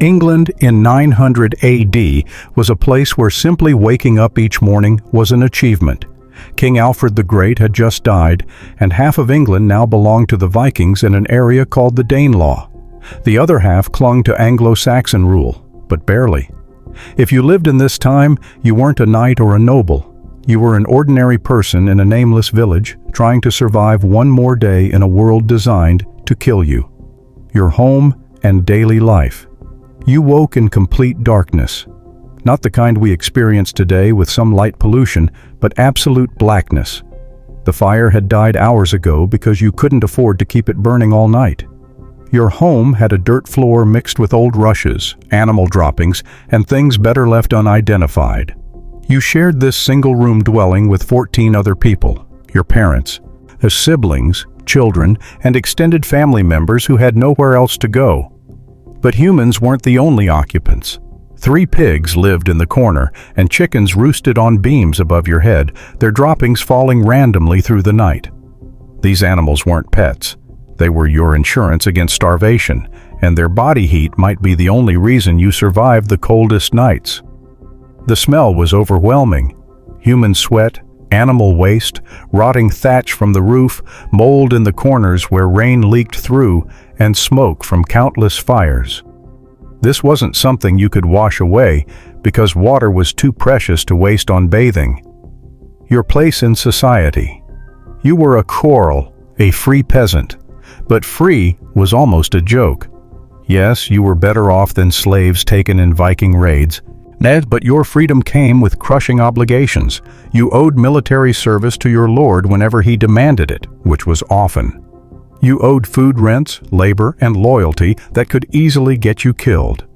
England in 900 AD was a place where simply waking up each morning was an achievement. King Alfred the Great had just died, and half of England now belonged to the Vikings in an area called the Danelaw. The other half clung to Anglo-Saxon rule, but barely. If you lived in this time, you weren't a knight or a noble. You were an ordinary person in a nameless village, trying to survive one more day in a world designed to kill you. Your home and daily life. You woke in complete darkness. Not the kind we experience today with some light pollution, but absolute blackness. The fire had died hours ago because you couldn't afford to keep it burning all night. Your home had a dirt floor mixed with old rushes, animal droppings, and things better left unidentified. You shared this single-room dwelling with 14 other people, your parents, as siblings, children, and extended family members who had nowhere else to go. But humans weren't the only occupants. 3 pigs lived in the corner, and chickens roosted on beams above your head, their droppings falling randomly through the night. These animals weren't pets. They were your insurance against starvation, and their body heat might be the only reason you survived the coldest nights. The smell was overwhelming. Human sweat, animal waste, rotting thatch from the roof, mold in the corners where rain leaked through, and smoke from countless fires. This wasn't something you could wash away because water was too precious to waste on bathing. Your place in society. You were a choral, a free peasant, but free was almost a joke. Yes, you were better off than slaves taken in Viking raids, but your freedom came with crushing obligations. You owed military service to your lord whenever he demanded it, which was often. You owed food rents, labor, and loyalty that could easily get you killed.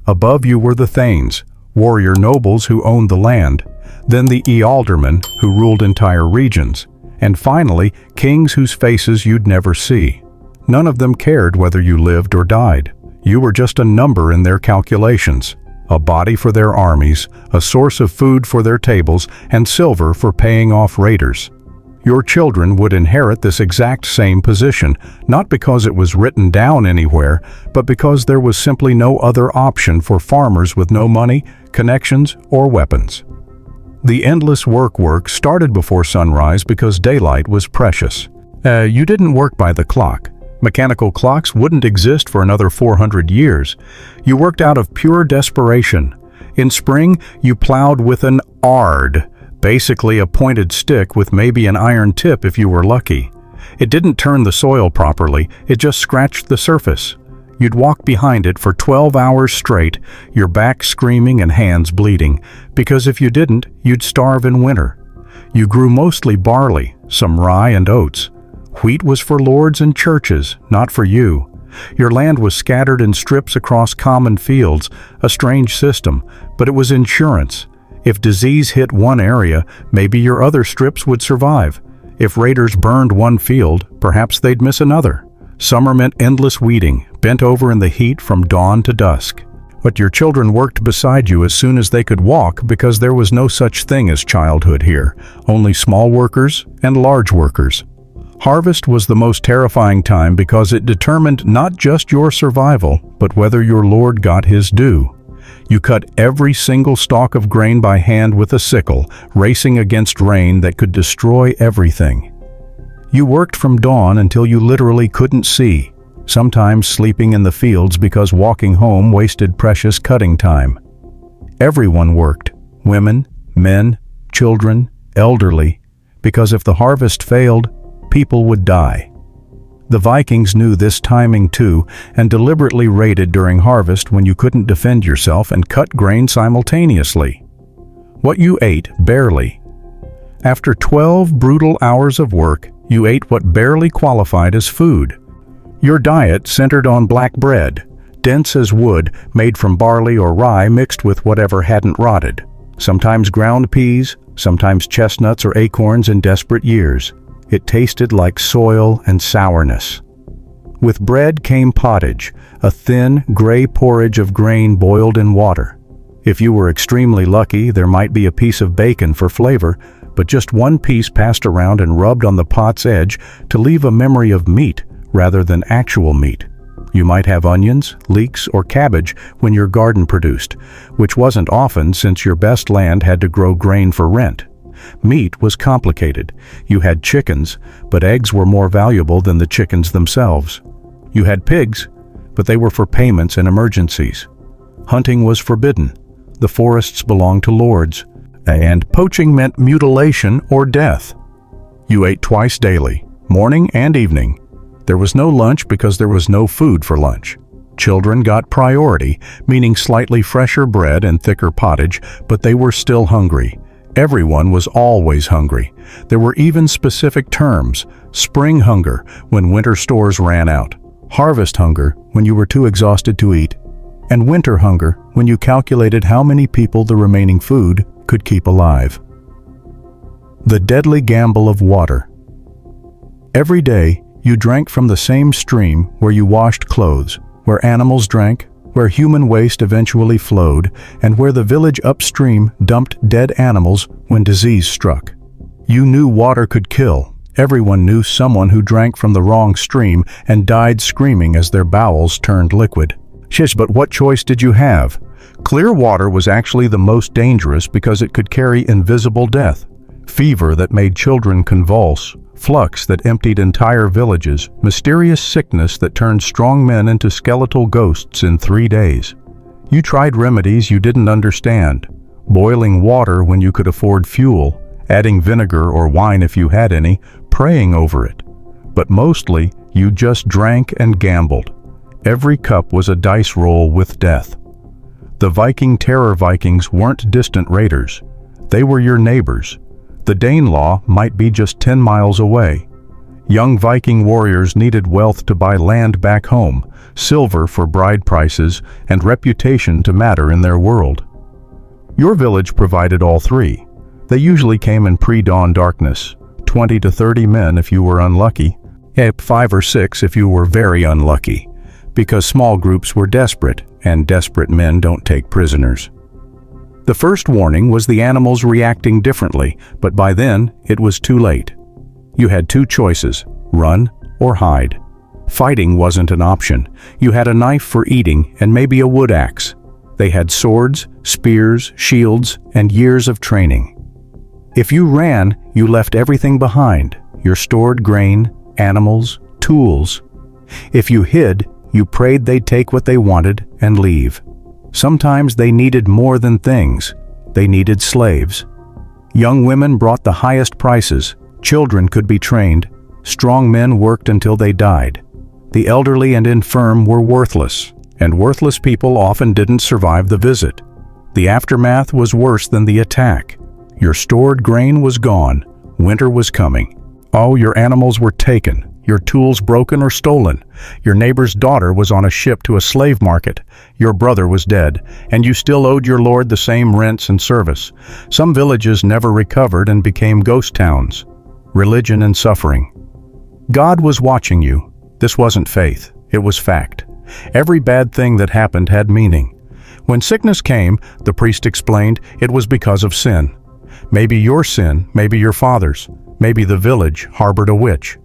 Above you were the thanes, warrior nobles who owned the land, then the ealdormen who ruled entire regions, and finally kings whose faces you'd never see. None of them cared whether you lived or died. You were just a number in their calculations, a body for their armies, a source of food for their tables, and silver for paying off raiders. Your children would inherit this exact same position, not because it was written down anywhere, but because there was simply no other option for farmers with no money, connections, or weapons. The endless work started before sunrise because daylight was precious. You didn't work by the clock. Mechanical clocks wouldn't exist for another 400 years. You worked out of pure desperation. In spring, you plowed with an ard, basically a pointed stick with maybe an iron tip if you were lucky. It didn't turn the soil properly, it just scratched the surface. You'd walk behind it for 12 hours straight, your back screaming and hands bleeding, because if you didn't, you'd starve in winter. You grew mostly barley, some rye and oats. Wheat was for lords and churches, not for you. Your land was scattered in strips across common fields, a strange system, but it was insurance. If disease hit one area, maybe your other strips would survive. If raiders burned one field, perhaps they'd miss another. Summer meant endless weeding, bent over in the heat from dawn to dusk. But your children worked beside you as soon as they could walk because there was no such thing as childhood here, only small workers and large workers. Harvest was the most terrifying time because it determined not just your survival, but whether your lord got his due. You cut every single stalk of grain by hand with a sickle, racing against rain that could destroy everything. You worked from dawn until you literally couldn't see, sometimes sleeping in the fields because walking home wasted precious cutting time. Everyone worked, women, men, children, elderly, because if the harvest failed, people would die. The Vikings knew this timing too and deliberately raided during harvest when you couldn't defend yourself and cut grain simultaneously. What you ate, barely. After 12 brutal hours of work, you ate what barely qualified as food. Your diet centered on black bread, dense as wood, made from barley or rye mixed with whatever hadn't rotted. Sometimes ground peas, sometimes chestnuts or acorns in desperate years. It tasted like soil and sourness. With bread came pottage, a thin, gray porridge of grain boiled in water. If you were extremely lucky, there might be a piece of bacon for flavor, but just one piece passed around and rubbed on the pot's edge to leave a memory of meat rather than actual meat. You might have onions, leeks, or cabbage when your garden produced, which wasn't often since your best land had to grow grain for rent. Meat was complicated. You had chickens, but eggs were more valuable than the chickens themselves. You had pigs, but they were for payments and emergencies. Hunting was forbidden. The forests belonged to lords, and poaching meant mutilation or death. You ate twice daily, morning and evening. There was no lunch because there was no food for lunch. Children got priority, meaning slightly fresher bread and thicker pottage, but they were still hungry. Everyone was always hungry. There were even specific terms: spring hunger, when winter stores ran out; harvest hunger, when you were too exhausted to eat; and winter hunger, when you calculated how many people the remaining food could keep alive. The deadly gamble of water. Every day, you drank from the same stream where you washed clothes, where animals drank, where human waste eventually flowed, and where the village upstream dumped dead animals when disease struck. You knew water could kill. Everyone knew someone who drank from the wrong stream and died screaming as their bowels turned liquid. Shish, but what choice did you have? Clear water was actually the most dangerous because it could carry invisible death. Fever that made children convulse, flux that emptied entire villages, mysterious sickness that turned strong men into skeletal ghosts in 3 days. You tried remedies you didn't understand, boiling water when you could afford fuel, adding vinegar or wine if you had any, praying over it. But mostly, you just drank and gambled. Every cup was a dice roll with death. The Viking terror Vikings weren't distant raiders. They were your neighbors. The Danelaw might be just 10 miles away. Young Viking warriors needed wealth to buy land back home, silver for bride prices, and reputation to matter in their world. Your village provided all three. They usually came in pre-dawn darkness, 20 to 30 men if you were unlucky, 5 or 6 if you were very unlucky, because small groups were desperate, and desperate men don't take prisoners. The first warning was the animals reacting differently, but by then, it was too late. You had 2 choices: run or hide. Fighting wasn't an option. You had a knife for eating and maybe a wood axe. They had swords, spears, shields, and years of training. If you ran, you left everything behind: your stored grain, animals, tools. If you hid, you prayed they'd take what they wanted and leave. Sometimes they needed more than things. They needed slaves. Young women brought the highest prices. Children could be trained. Strong men worked until they died. The elderly and infirm were worthless, and worthless people often didn't survive the visit. The aftermath was worse than the attack. Your stored grain was gone. Winter was coming. Oh, your animals were taken. Your tools broken or stolen. Your neighbor's daughter was on a ship to a slave market. Your brother was dead, and you still owed your lord the same rents and service. Some villages never recovered and became ghost towns. Religion and suffering. God was watching you. This wasn't faith, it was fact. Every bad thing that happened had meaning. When sickness came, the priest explained it was because of sin. Maybe your sin, maybe your father's, maybe the village harbored a witch.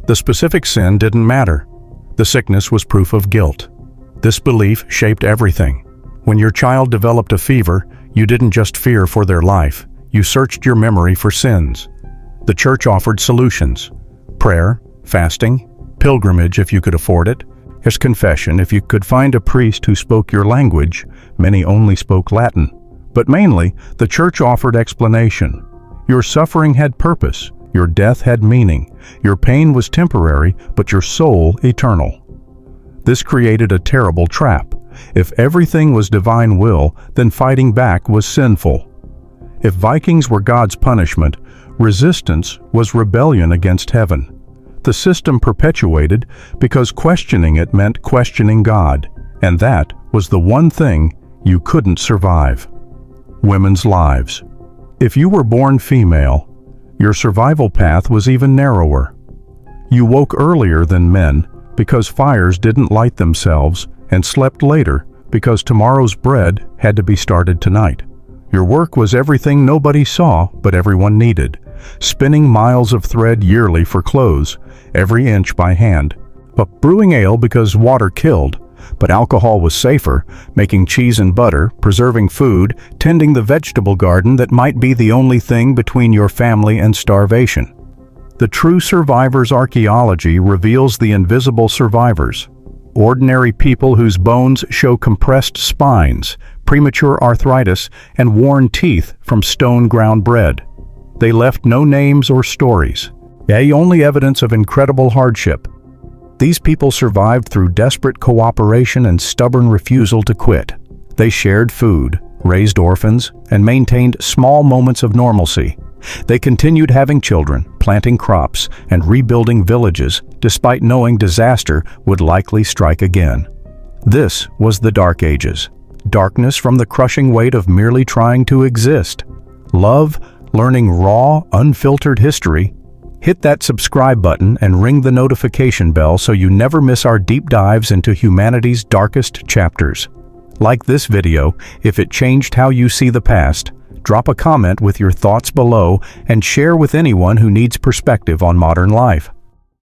The specific sin didn't matter. The sickness was proof of guilt. This belief shaped everything. When your child developed a fever, you didn't just fear for their life. You searched your memory for sins. The church offered solutions: prayer, fasting, pilgrimage if you could afford it, as confession if you could find a priest who spoke your language. Many only spoke Latin. But mainly, the church offered explanation. Your suffering had purpose. Your death had meaning. Your pain was temporary, but your soul eternal. This created a terrible trap. If everything was divine will, then fighting back was sinful. If Vikings were God's punishment, resistance was rebellion against heaven. The system perpetuated because questioning it meant questioning God, and that was the one thing you couldn't survive. Women's lives. If you were born female, your survival path was even narrower. You woke earlier than men because fires didn't light themselves, and slept later because tomorrow's bread had to be started tonight. Your work was everything nobody saw but everyone needed, spinning miles of thread yearly for clothes, every inch by hand. Brewing ale because water killed, but alcohol was safer, making cheese and butter, preserving food, tending the vegetable garden that might be the only thing between your family and starvation. The true survivors archaeology reveals the invisible survivors. Ordinary people whose bones show compressed spines, premature arthritis, and worn teeth from stone-ground bread. They left no names or stories, only evidence of incredible hardship. These people survived through desperate cooperation and stubborn refusal to quit. They shared food, raised orphans, and maintained small moments of normalcy. They continued having children, planting crops, and rebuilding villages, despite knowing disaster would likely strike again. This was the Dark Ages. Darkness from the crushing weight of merely trying to exist. Love, learning raw, unfiltered history. Hit that subscribe button and ring the notification bell so you never miss our deep dives into humanity's darkest chapters. Like this video if it changed how you see the past. Drop a comment with your thoughts below and share with anyone who needs perspective on modern life.